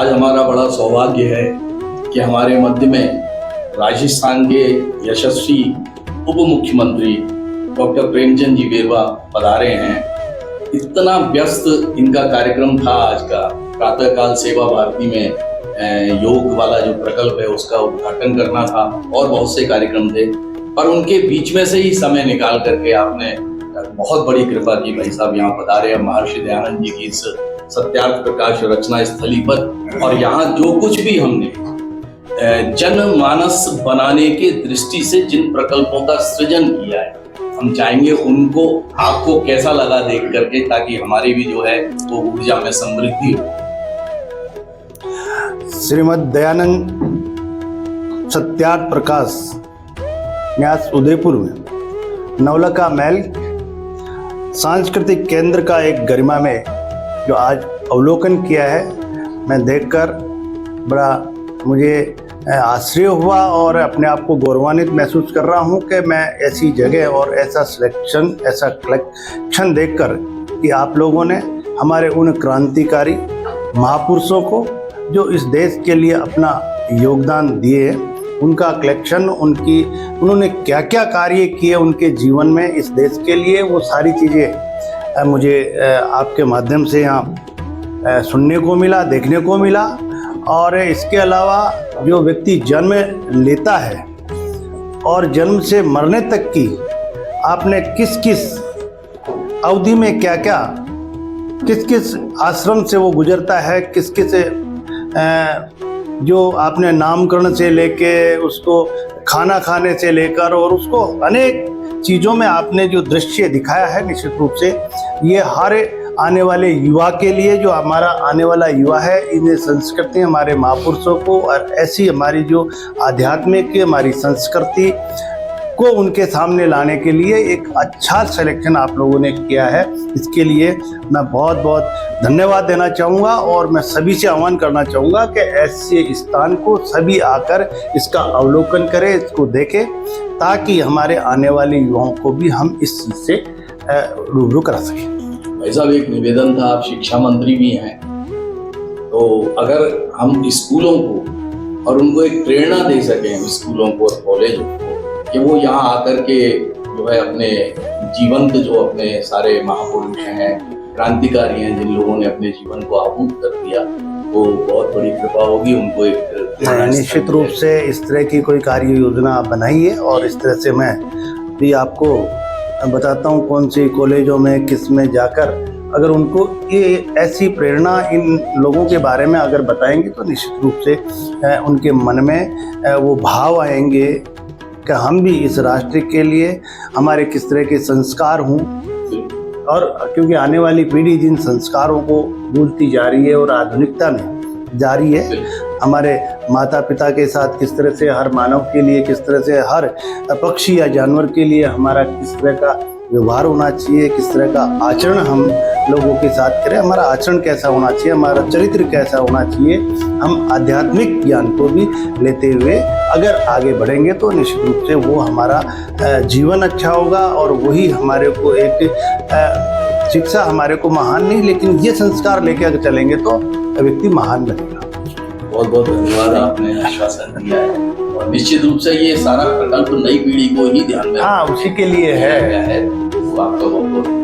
आज हमारा बड़ा सौभाग्य है कि हमारे मध्य में राजस्थान के यशस्वी उप मुख्यमंत्री डॉक्टर प्रेमचंद जी बेरवा पधारे हैं। इतना व्यस्त इनका कार्यक्रम था आज का, प्रातःकाल सेवा भारती में योग वाला जो प्रकल्प है उसका उद्घाटन करना था और बहुत से कार्यक्रम थे, पर उनके बीच में से ही समय निकाल करके आपने बहुत बड़ी कृपा की। भाई साहब यहाँ पधारे हैं महर्षि दयानंद जी की इस सत्यार्थ प्रकाश रचना स्थली पर, और यहाँ जो कुछ भी हमने जनमानस बनाने के दृष्टि से जिन प्रकल्पों का सृजन किया है, हम चाहेंगे उनको आपको कैसा लगा देख करके, ताकि हमारी भी जो है वो ऊर्जा में समृद्धि हो। श्रीमद दयानंद सत्यार्थ प्रकाश न्यास उदयपुर में नवलखा महल सांस्कृतिक केंद्र का एक गरिमा में जो आज अवलोकन किया है, मैं देखकर बड़ा मुझे आश्चर्य हुआ और अपने आप को गौरवान्वित महसूस कर रहा हूँ कि मैं ऐसी जगह और ऐसा सिलेक्शन, ऐसा कलेक्शन देखकर कि आप लोगों ने हमारे उन क्रांतिकारी महापुरुषों को जो इस देश के लिए अपना योगदान दिए, उनका कलेक्शन, उन्होंने क्या क्या कार्य किए उनके जीवन में इस देश के लिए, वो सारी चीज़ें मुझे आपके माध्यम से यहाँ सुनने को मिला, देखने को मिला। और इसके अलावा जो व्यक्ति जन्म लेता है और जन्म से मरने तक की आपने किस किस अवधि में क्या क्या, किस किस आश्रम से वो गुजरता है, किस किस जो आपने नामकरण से लेके उसको खाना खाने से लेकर और उसको अनेक चीज़ों में आपने जो दृश्य दिखाया है, निश्चित रूप से ये हर आने वाले युवा के लिए, जो हमारा आने वाला युवा है, इन संस्कृति हमारे महापुरुषों को और ऐसी हमारी जो आध्यात्मिक हमारी संस्कृति को उनके सामने लाने के लिए एक अच्छा सिलेक्शन आप लोगों ने किया है। इसके लिए मैं बहुत बहुत धन्यवाद देना चाहूँगा और मैं सभी से आह्वान करना चाहूँगा कि ऐसे स्थान को सभी आकर इसका अवलोकन करें, इसको देखें, ताकि हमारे आने वाले युवाओं को भी हम इस चीज़ से रूबरू करा सकें। भाई साहब एक निवेदन था, आप शिक्षा मंत्री भी हैं, तो अगर हम स्कूलों को और उनको एक प्रेरणा दे सकें, स्कूलों को और कॉलेजों को, कि वो यहाँ आकर के जो है अपने जीवंत जो अपने सारे महापुरुष हैं, क्रांतिकारी हैं, जिन लोगों ने अपने जीवन को आहूत कर दिया, वो बहुत बड़ी कृपा होगी। उनको एक निश्चित रूप से इस तरह की कोई कार्य योजना बनाइए और इस तरह से मैं भी आपको बताता हूँ कौन सी कॉलेजों में किस में जाकर अगर उनको ये ऐसी प्रेरणा इन लोगों के बारे में अगर बताएंगे तो निश्चित रूप से उनके मन में वो भाव आएंगे कि हम भी इस राष्ट्र के लिए हमारे किस तरह के संस्कार हों, और क्योंकि आने वाली पीढ़ी जिन संस्कारों को भूलती जा रही है और आधुनिकता में जा रही है, हमारे माता पिता के साथ किस तरह से हर मानव के लिए, किस तरह से हर पक्षी या जानवर के लिए हमारा किस तरह का व्यवहार होना चाहिए, किस तरह का आचरण हम लोगों के साथ करें, हमारा आचरण कैसा होना चाहिए, हमारा चरित्र कैसा होना चाहिए, हम आध्यात्मिक ज्ञान को भी लेते हुए अगर आगे बढ़ेंगे तो निश्चित रूप से वो हमारा जीवन अच्छा होगा और वही हमारे को एक शिक्षा हमारे को महान नहीं, लेकिन ये संस्कार लेके अगर चलेंगे तो व्यक्ति महान बनेगा। बहुत बहुत धन्यवाद, आपने आश्वासन दिया है और निश्चित रूप से ये सारा प्रकल्प नई पीढ़ी को ही ध्यान में उसी के लिए है। वो आपका बहुत बहुत